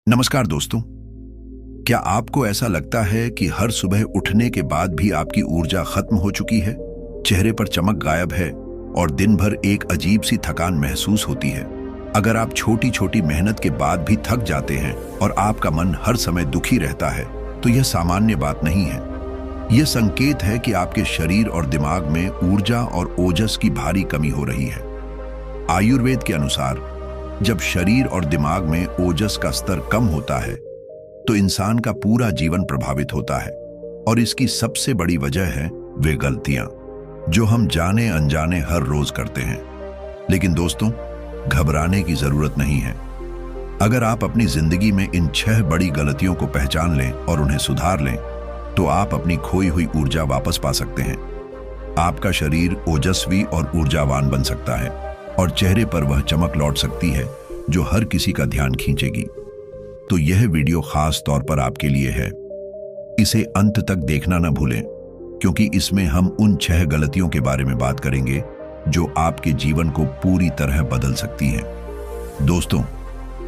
नमस्कार दोस्तों। क्या आपको ऐसा लगता है कि हर सुबह उठने के बाद भी आपकी ऊर्जा खत्म हो चुकी है, चेहरे पर चमक गायब है और दिन भर एक अजीब सी थकान महसूस होती है? अगर आप छोटी छोटी मेहनत के बाद भी थक जाते हैं और आपका मन हर समय दुखी रहता है, तो यह सामान्य बात नहीं है। यह संकेत है कि आपके शरीर और दिमाग में ऊर्जा और ओजस की भारी कमी हो रही है। आयुर्वेद के अनुसार जब शरीर और दिमाग में ओजस का स्तर कम होता है तो इंसान का पूरा जीवन प्रभावित होता है, और इसकी सबसे बड़ी वजह है वे गलतियां जो हम जाने अनजाने हर रोज करते हैं। लेकिन दोस्तों, घबराने की जरूरत नहीं है। अगर आप अपनी जिंदगी में इन 6 बड़ी गलतियों को पहचान लें और उन्हें सुधार लें, तो आप अपनी खोई हुई ऊर्जा वापस पा सकते हैं। आपका शरीर ओजस्वी और ऊर्जावान बन सकता है और चेहरे पर वह चमक लौट सकती है जो हर किसी का ध्यान खींचेगी। तो यह वीडियो खास तौर पर आपके लिए है। इसे अंत तक देखना न भूलें, क्योंकि इसमें हम उन 6 गलतियों के बारे में बात करेंगे जो आपके जीवन को पूरी तरह बदल सकती हैं। दोस्तों,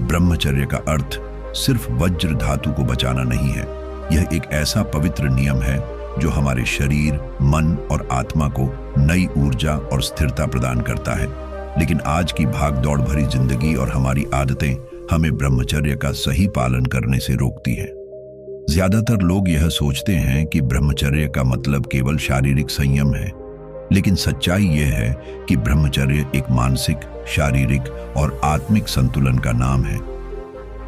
ब्रह्मचर्य का अर्थ सिर्फ वज्र धातु को बचाना नहीं है। यह एक ऐसा पवित्र नियम है जो हमारे शरीर, मन और आत्मा को नई ऊर्जा और स्थिरता प्रदान करता है। लेकिन आज की भागदौड़ भरी जिंदगी और हमारी आदतें हमें ब्रह्मचर्य का सही पालन करने से रोकती हैं। ज्यादातर लोग यह सोचते हैं कि ब्रह्मचर्य का मतलब केवल शारीरिक संयम है, लेकिन सच्चाई यह है कि ब्रह्मचर्य एक मानसिक, शारीरिक और आत्मिक संतुलन का नाम है।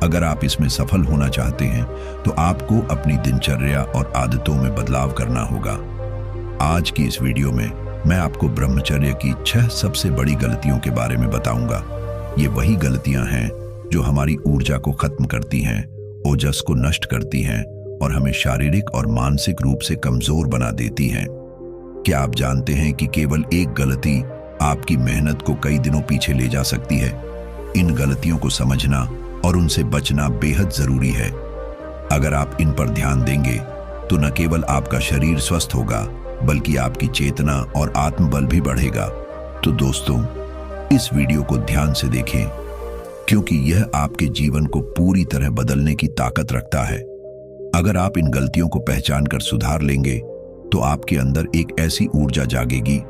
अगर आप इसमें सफल होना चाहते हैं तो आपको अपनी दिनचर्या और आदतों में बदलाव करना होगा। आज की इस वीडियो में मैं आपको ब्रह्मचर्य की 6 सबसे बड़ी गलतियों के बारे में बताऊंगा। ये वही गलतियां हैं जो हमारी ऊर्जा को खत्म करती हैं, ओजस को नष्ट करती हैं और हमें शारीरिक और मानसिक रूप से कमजोर बना देती हैं। क्या आप जानते हैं कि केवल एक गलती आपकी मेहनत को कई दिनों पीछे ले जा सकती है? इन गलतियों को समझना और उनसे बचना बेहद जरूरी है। अगर आप इन पर ध्यान देंगे तो न केवल आपका शरीर स्वस्थ होगा, बल्कि आपकी चेतना और आत्मबल भी बढ़ेगा। तो दोस्तों, इस वीडियो को ध्यान से देखें, क्योंकि यह आपके जीवन को पूरी तरह बदलने की ताकत रखता है। अगर आप इन गलतियों को पहचान कर सुधार लेंगे तो आपके अंदर एक ऐसी ऊर्जा जागेगी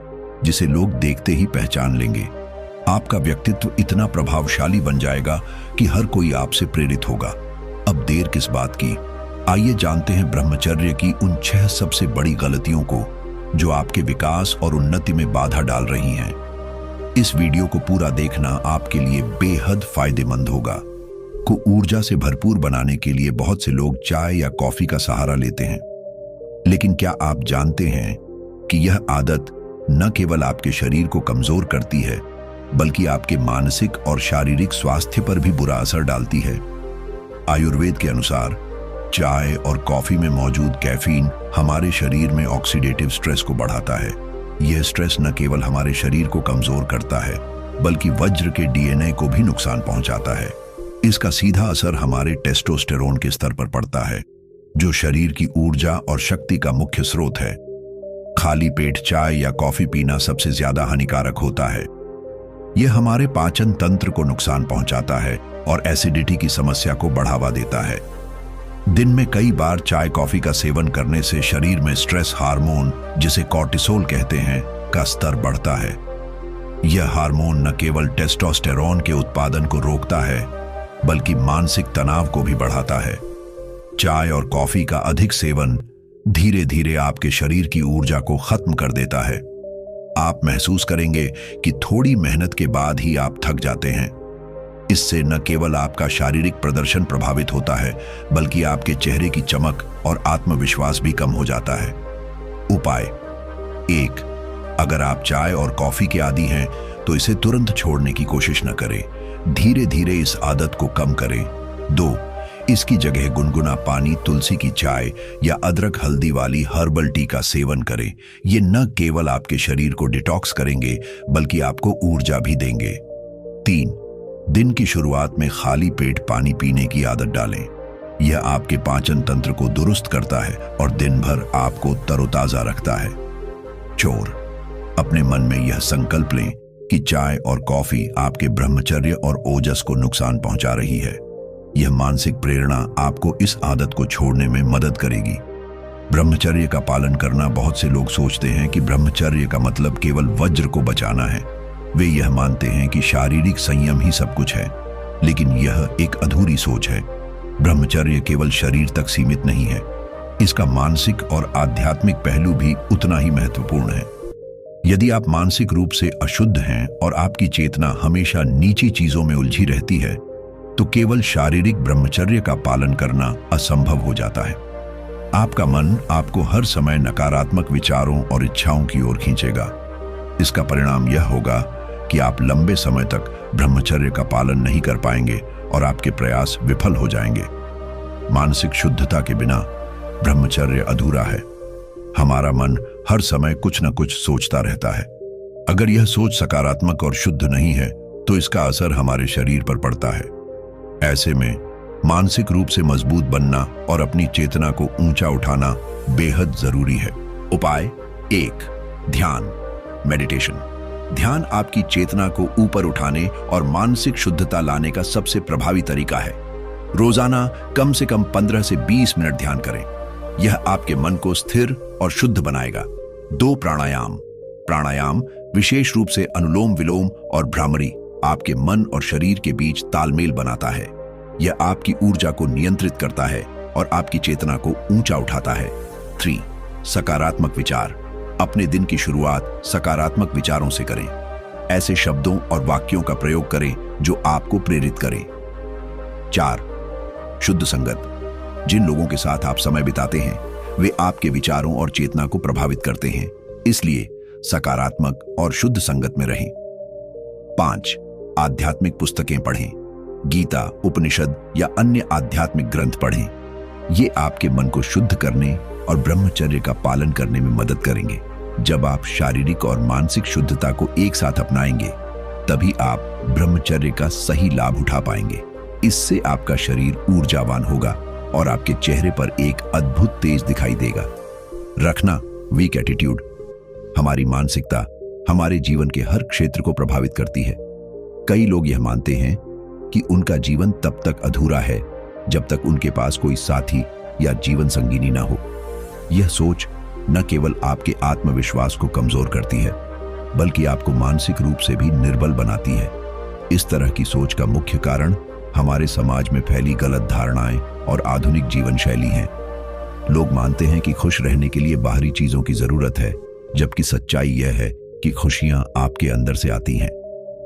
जिसे लोग देखते ही पहचान लेंगे। आपका व्यक्तित्व इतना प्रभावशाली बन जाएगा कि हर कोई आपसे प्रेरित होगा। अब देर किस बात की, आइए जानते हैं ब्रह्मचर्य की उन 6 सबसे बड़ी गलतियों को जो आपके विकास और उन्नति में बाधा डाल रही हैं। इस वीडियो को पूरा देखना आपके लिए बेहद फायदेमंद होगा। को ऊर्जा से भरपूर बनाने के लिए बहुत से लोग चाय या कॉफी का सहारा लेते हैं, लेकिन क्या आप जानते हैं कि यह आदत न केवल आपके शरीर को कमजोर करती है, बल्कि आपके मानसिक और शारीरिक स्वास्थ्य पर भी बुरा असर डालती है। आयुर्वेद के अनुसार चाय और कॉफी में मौजूद कैफीन हमारे शरीर में ऑक्सीडेटिव स्ट्रेस को बढ़ाता है। यह स्ट्रेस न केवल हमारे शरीर को कमजोर करता है, बल्कि वज्र के डीएनए को भी नुकसान पहुंचाता है। इसका सीधा असर हमारे टेस्टोस्टेरोन के स्तर पर पड़ता है, जो शरीर की ऊर्जा और शक्ति का मुख्य स्रोत है। खाली पेट चाय या कॉफी पीना सबसे ज्यादा हानिकारक होता है। यह हमारे पाचन तंत्र को नुकसान पहुंचाता है और एसिडिटी की समस्या को बढ़ावा देता है। दिन में कई बार चाय कॉफी का सेवन करने से शरीर में स्ट्रेस हार्मोन, जिसे कॉर्टिसोल कहते हैं, का स्तर बढ़ता है। यह हार्मोन न केवल टेस्टोस्टेरोन के उत्पादन को रोकता है, बल्कि मानसिक तनाव को भी बढ़ाता है। चाय और कॉफी का अधिक सेवन धीरे धीरे आपके शरीर की ऊर्जा को खत्म कर देता है। आप महसूस करेंगे कि थोड़ी मेहनत के बाद ही आप थक जाते हैं। इससे न केवल आपका शारीरिक प्रदर्शन प्रभावित होता है, बल्कि आपके चेहरे की चमक और आत्मविश्वास भी कम हो जाता है। उपाय 1, अगर आप चाय और कॉफी के आदी हैं तो इसे तुरंत छोड़ने की कोशिश न करें। धीरे धीरे इस आदत को कम करें। 2, इसकी जगह गुनगुना पानी, तुलसी की चाय या अदरक हल्दी वाली हर्बल टी का सेवन करें। ये न केवल आपके शरीर को डिटॉक्स करेंगे, बल्कि आपको ऊर्जा भी देंगे। 3, दिन की शुरुआत में खाली पेट पानी पीने की आदत डालें। यह आपके पाचन तंत्र को दुरुस्त करता है और दिन भर आपको तरोताजा रखता है। 4, अपने मन में यह संकल्प लें कि चाय और कॉफी आपके ब्रह्मचर्य और ओजस को नुकसान पहुंचा रही है। यह मानसिक प्रेरणा आपको इस आदत को छोड़ने में मदद करेगी। ब्रह्मचर्य का पालन करना। बहुत से लोग सोचते हैं कि ब्रह्मचर्य का मतलब केवल वज्र को बचाना है। वे यह मानते हैं कि शारीरिक संयम ही सब कुछ है, लेकिन यह एक अधूरी सोच है। ब्रह्मचर्य केवल शरीर तक सीमित नहीं है, इसका मानसिक और आध्यात्मिक पहलू भी उतना ही महत्वपूर्ण है। यदि आप मानसिक रूप से अशुद्ध हैं और आपकी चेतना हमेशा नीची चीजों में उलझी रहती है, तो केवल शारीरिक ब्रह्मचर्य का पालन करना असंभव हो जाता है। आपका मन आपको हर समय नकारात्मक विचारों और इच्छाओं की ओर खींचेगा। इसका परिणाम यह होगा कि आप लंबे समय तक ब्रह्मचर्य का पालन नहीं कर पाएंगे और आपके प्रयास विफल हो जाएंगे। मानसिक शुद्धता के बिना ब्रह्मचर्य अधूरा है। हमारा मन हर समय कुछ न कुछ सोचता रहता है। अगर यह सोच सकारात्मक और शुद्ध नहीं है, तो इसका असर हमारे शरीर पर पड़ता है। ऐसे में मानसिक रूप से मजबूत बनना और अपनी चेतना को ऊंचा उठाना बेहद जरूरी है। उपाय 1, ध्यान, मेडिटेशन। ध्यान आपकी चेतना को ऊपर उठाने और मानसिक शुद्धता लाने का सबसे प्रभावी तरीका है। रोजाना कम से कम 15 से 20 मिनट ध्यान करें। यह आपके मन को स्थिर और शुद्ध बनाएगा। 2, प्राणायाम। प्राणायाम विशेष रूप से अनुलोम विलोम और भ्रामरी आपके मन और शरीर के बीच तालमेल बनाता है। यह आपकी ऊर्जा को नियंत्रित करता है और आपकी चेतना को ऊंचा उठाता है। 3, सकारात्मक विचार। अपने दिन की शुरुआत सकारात्मक विचारों से करें। ऐसे शब्दों और वाक्यों का प्रयोग करें जो आपको प्रेरित करें। 4, शुद्ध संगत। जिन लोगों के साथ आप समय बिताते हैं, वे आपके विचारों और चेतना को प्रभावित करते हैं, इसलिए सकारात्मक और शुद्ध संगत में रहें। 5, आध्यात्मिक पुस्तकें पढ़ें। गीता, उपनिषद या अन्य आध्यात्मिक ग्रंथ पढ़ें। ये आपके मन को शुद्ध करने और ब्रह्मचर्य का पालन करने में मदद करेंगे। जब आप शारीरिक और मानसिक शुद्धता को एक साथ अपनाएंगे, तभी आप ब्रह्मचर्य का सही लाभ उठा पाएंगे। इससे आपका शरीर ऊर्जावान होगा और आपके चेहरे पर एक अद्भुत तेज दिखाई देगा। रखना वीक एटीट्यूड। हमारी मानसिकता हमारे जीवन के हर क्षेत्र को प्रभावित करती है। कई लोग यह मानते हैं कि उनका जीवन तब तक अधूरा है जब तक उनके पास कोई साथी या जीवन संगिनी ना हो। यह सोच न केवल आपके आत्मविश्वास को कमजोर करती है, बल्कि आपको मानसिक रूप से भी निर्बल बनाती है। इस तरह की सोच का मुख्य कारण हमारे समाज में फैली गलत धारणाएं और आधुनिक जीवन शैली हैं। लोग मानते हैं कि खुश रहने के लिए बाहरी चीजों की जरूरत है, जबकि सच्चाई यह है कि खुशियां आपके अंदर से आती हैं।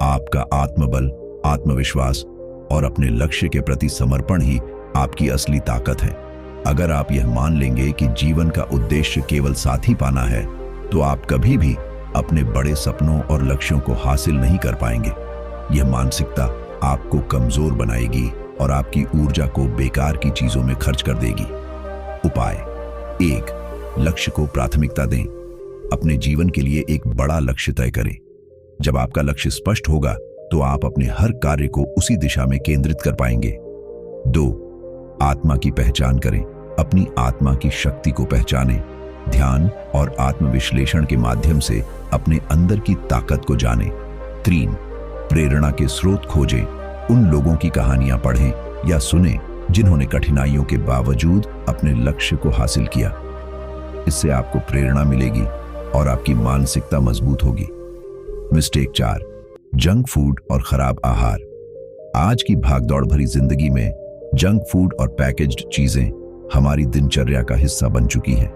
आपका आत्मबल, आत्मविश्वास और अपने लक्ष्य के प्रति समर्पण ही आपकी असली ताकत है। अगर आप यह मान लेंगे कि जीवन का उद्देश्य केवल साथी पाना है, तो आप कभी भी अपने बड़े सपनों और लक्ष्यों को हासिल नहीं कर पाएंगे। यह मानसिकता आपको कमजोर बनाएगी और आपकी ऊर्जा को बेकार की चीजों में खर्च कर देगी। उपाय 1, लक्ष्य को प्राथमिकता दें। अपने जीवन के लिए एक बड़ा लक्ष्य तय करें। जब आपका लक्ष्य स्पष्ट होगा, तो आप अपने हर कार्य को उसी दिशा में केंद्रित कर पाएंगे। 2, आत्मा की पहचान करें। अपनी आत्मा की शक्ति को पहचानें। ध्यान और आत्मविश्लेषण के माध्यम से अपने अंदर की ताकत को जानें। 3, प्रेरणा के स्रोत खोजें। उन लोगों की कहानियां पढ़ें या सुनें जिन्होंने कठिनाइयों के बावजूद अपने लक्ष्य को हासिल किया। इससे आपको प्रेरणा मिलेगी और आपकी मानसिकता मजबूत होगी। मिस्टेक 4, जंक फूड और खराब आहार। आज की भागदौड़ भरी जिंदगी में जंक फूड और पैकेज्ड चीजें हमारी दिनचर्या का हिस्सा बन चुकी हैं।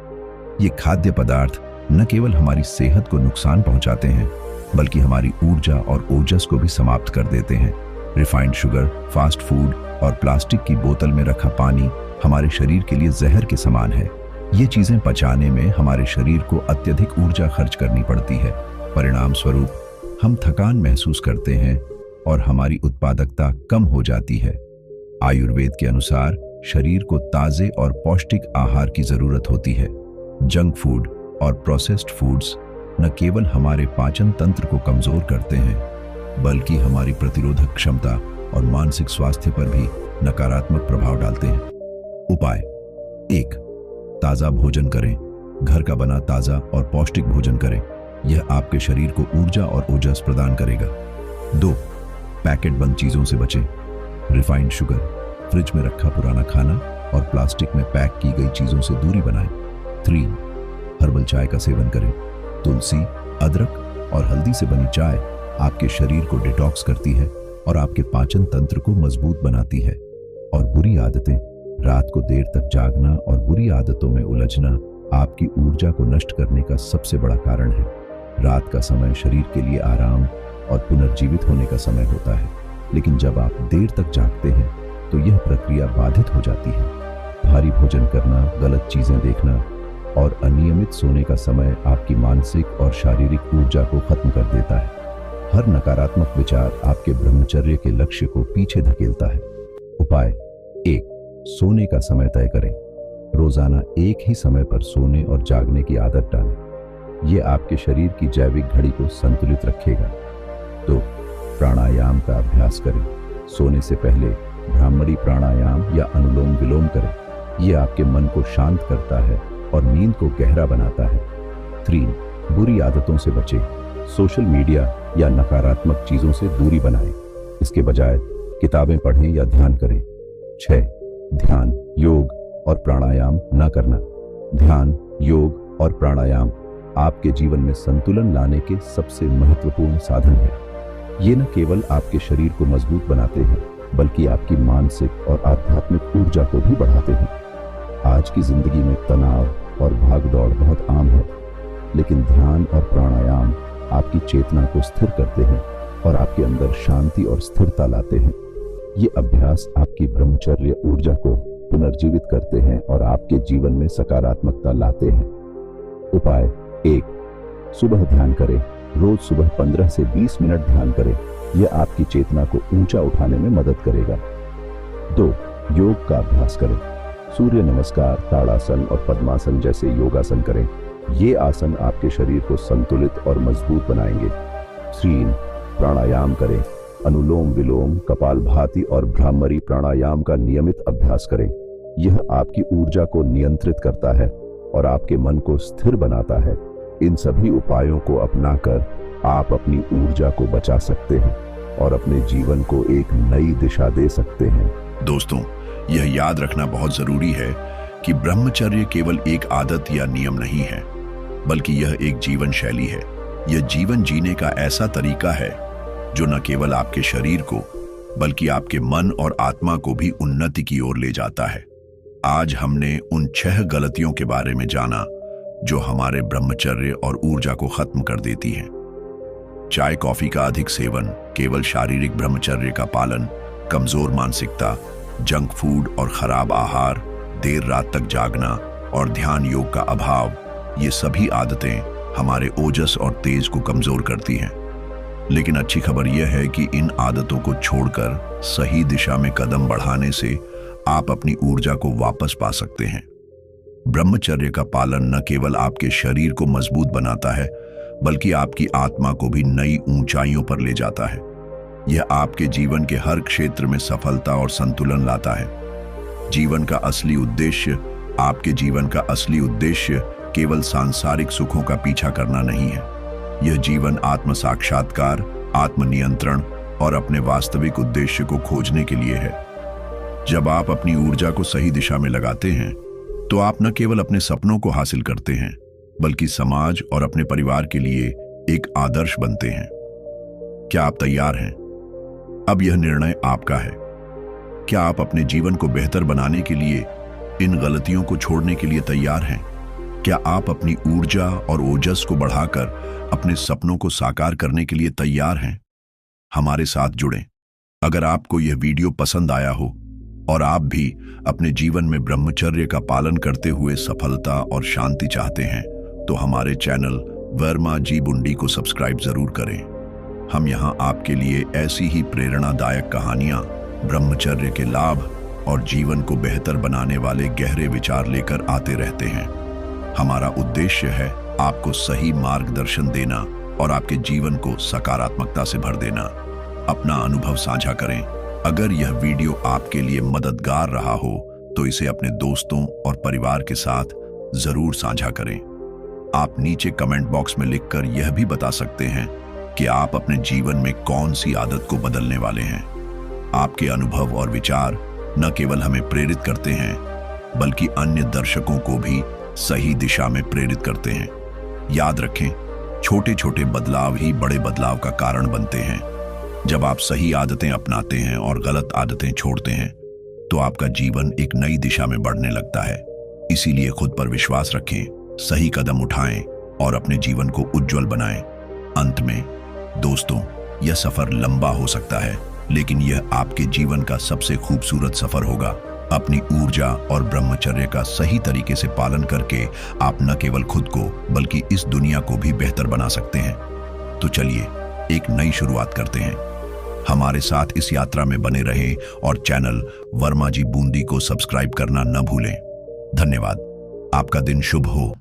ये खाद्य पदार्थ न केवल हमारी सेहत को नुकसान पहुंचाते हैं, बल्कि हमारी ऊर्जा और ओजस को भी समाप्त कर देते हैं। रिफाइंड शुगर, फास्ट फूड और प्लास्टिक की बोतल में रखा पानी हमारे शरीर के लिए जहर के समान है। ये चीजें पचाने में हमारे शरीर को अत्यधिक ऊर्जा खर्च करनी पड़ती है। परिणाम स्वरूप हम थकान महसूस करते हैं और हमारी उत्पादकता कम हो जाती है। आयुर्वेद के अनुसार शरीर को ताजे और पौष्टिक आहार की जरूरत होती है। जंक फूड और प्रोसेस्ड फूड्स न केवल हमारे पाचन तंत्र को कमजोर करते हैं, बल्कि हमारी प्रतिरोधक क्षमता और मानसिक स्वास्थ्य पर भी नकारात्मक प्रभाव डालते हैं। उपाय 1, ताजा भोजन करें। घर का बना ताजा और पौष्टिक भोजन करें। यह आपके शरीर को ऊर्जा और ओजस प्रदान करेगा। 2, पैकेट बंद चीजों से बचें। रिफाइंड शुगर, फ्रिज में रखा पुराना खाना और प्लास्टिक में पैक की गई चीजों से दूरी बनाएं। 3. हर्बल चाय का सेवन करें। तुलसी, अदरक और हल्दी से बनी चाय आपके शरीर को डिटॉक्स करती है और आपके पाचन तंत्र को मजबूत बनाती है। और बुरी आदतें, रात को देर तक जागना और बुरी आदतों में उलझना आपकी ऊर्जा को नष्ट करने का सबसे बड़ा कारण है। रात का समय शरीर के लिए आराम और पुनर्जीवित होने का समय होता है, लेकिन जब आप देर तक जागते हैं तो यह प्रक्रिया बाधित हो जाती है। भारी भोजन करना, गलत चीजें देखना और अनियमित सोने का समय आपकी मानसिक और शारीरिक ऊर्जा को खत्म कर देता है। हर नकारात्मक विचार आपके ब्रह्मचर्य के लक्ष्य को पीछे धकेलता है। उपाय 1. सोने का समय तय करें। रोजाना एक ही समय पर सोने और जागने की आदत डालें। यह आपके शरीर की जैविक घड़ी को संतुलित रखेगा। 2. प्राणायाम का अभ्यास करें। सोने से पहले भ्रामरी प्राणायाम या अनुलोम विलोम करें। यह आपके मन को शांत करता है और नींद को गहरा बनाता है। 3. बुरी आदतों से बचें। सोशल मीडिया या नकारात्मक चीजों से दूरी बनाएं। इसके बजाय किताबें पढ़ें या ध्यान करें। 6. ध्यान, योग और प्राणायाम न करना। ध्यान, योग और प्राणायाम आपके जीवन में संतुलन लाने के सबसे महत्वपूर्ण साधन हैं। ये न केवल आपके शरीर को मजबूत बनाते हैं, बल्कि आपकी मानसिक और आध्यात्मिक ऊर्जा को भी बढ़ाते हैं। आज की जिंदगी में तनाव और भागदौड़ बहुत आम है, लेकिन ध्यान और प्राणायाम आपकी चेतना को स्थिर करते हैं और आपके अंदर शांति और स्थिरता लाते हैं। ये अभ्यास आपकी ब्रह्मचर्य ऊर्जा को पुनर्जीवित करते हैं और आपके जीवन में सकारात्मकता लाते हैं। उपाय 1. सुबह ध्यान करें। रोज सुबह 15 से 20 मिनट ध्यान करें। यह आपकी चेतना को ऊंचा उठाने में मदद करेगा। 2. योग का अभ्यास करें। सूर्य नमस्कार, ताड़ासन और पद्मासन जैसे योगासन करें। ये आसन आपके शरीर को संतुलित और मजबूत बनाएंगे। 3. प्राणायाम करें। अनुलोम विलोम, कपालभाति और भ्रामरी प्राणायाम का नियमित अभ्यास करें। यह आपकी ऊर्जा को नियंत्रित करता है और आपके मन को स्थिर बनाता है। इन सभी उपायों को अपनाकर आप अपनी ऊर्जा को बचा सकते हैं और अपने जीवन को एक नई दिशा दे सकते हैं। दोस्तों, यह याद रखना बहुत जरूरी है कि ब्रह्मचर्य केवल एक आदत या नियम नहीं है, बल्कि यह एक जीवन शैली है। यह जीवन जीने का ऐसा तरीका है जो न केवल आपके शरीर को, बल्कि आपके मन और आत्मा को भी उन्नति की ओर ले जाता है। आज हमने उन 6 गलतियों के बारे में जाना जो हमारे ब्रह्मचर्य और ऊर्जा को खत्म कर देती हैं। चाय कॉफी का अधिक सेवन, केवल शारीरिक ब्रह्मचर्य का पालन, कमजोर मानसिकता, जंक फूड और खराब आहार, देर रात तक जागना और ध्यान योग का अभाव, ये सभी आदतें हमारे ओजस और तेज को कमजोर करती हैं। लेकिन अच्छी खबर यह है कि इन आदतों को छोड़कर सही दिशा में कदम बढ़ाने से आप अपनी ऊर्जा को वापस पा सकते हैं। ब्रह्मचर्य का पालन न केवल आपके शरीर को मजबूत बनाता है, बल्कि आपकी आत्मा को भी नई ऊंचाइयों पर ले जाता है। यह आपके जीवन के हर क्षेत्र में सफलता और संतुलन लाता है। आपके जीवन का असली उद्देश्य केवल सांसारिक सुखों का पीछा करना नहीं है। यह जीवन आत्म साक्षात्कार, आत्मनियंत्रण और अपने वास्तविक उद्देश्य को खोजने के लिए है। जब आप अपनी ऊर्जा को सही दिशा में लगाते हैं, तो आप न केवल अपने सपनों को हासिल करते हैं, बल्कि समाज और अपने परिवार के लिए एक आदर्श बनते हैं। क्या आप तैयार हैं? अब यह निर्णय आपका है। क्या आप अपने जीवन को बेहतर बनाने के लिए इन गलतियों को छोड़ने के लिए तैयार हैं? क्या आप अपनी ऊर्जा और ओजस को बढ़ाकर अपने सपनों को साकार करने के लिए तैयार हैं? हमारे साथ जुड़ें। अगर आपको यह वीडियो पसंद आया हो और आप भी अपने जीवन में ब्रह्मचर्य का पालन करते हुए सफलता और शांति चाहते हैं, तो हमारे चैनल वर्मा जी बुंडी को सब्सक्राइब जरूर करें। हम यहाँ आपके लिए ऐसी ही प्रेरणादायक कहानियां, ब्रह्मचर्य के लाभ और जीवन को बेहतर बनाने वाले गहरे विचार लेकर आते रहते हैं। हमारा उद्देश्य है आपको सही मार्गदर्शन देना और आपके जीवन को सकारात्मकता से भर देना। अपना अनुभव साझा करें। अगर यह वीडियो आपके लिए मददगार रहा हो तो इसे अपने दोस्तों और परिवार के साथ जरूर साझा करें। आप नीचे कमेंट बॉक्स में लिखकर यह भी बता सकते हैं कि आप अपने जीवन में कौन सी आदत को बदलने वाले हैं। आपके अनुभव और विचार न केवल हमें प्रेरित करते हैं बल्कि अन्य दर्शकों को भी सही दिशा में प्रेरित करते हैं। याद रखें, छोटे छोटे बदलाव ही बड़े बदलाव का कारण बनते हैं। जब आप सही आदतें अपनाते हैं और गलत आदतें छोड़ते हैं तो आपका जीवन एक नई दिशा में बढ़ने लगता है। इसीलिए खुद पर विश्वास रखें, सही कदम उठाएं और अपने जीवन को उज्जवल बनाएं। अंत में दोस्तों, यह सफर लंबा हो सकता है लेकिन यह आपके जीवन का सबसे खूबसूरत सफर होगा। अपनी ऊर्जा और ब्रह्मचर्य का सही तरीके से पालन करके आप न केवल खुद को बल्कि इस दुनिया को भी बेहतर बना सकते हैं। तो चलिए एक नई शुरुआत करते हैं। हमारे साथ इस यात्रा में बने रहें और चैनल वर्मा जी बूंदी को सब्सक्राइब करना न भूलें। धन्यवाद। आपका दिन शुभ हो।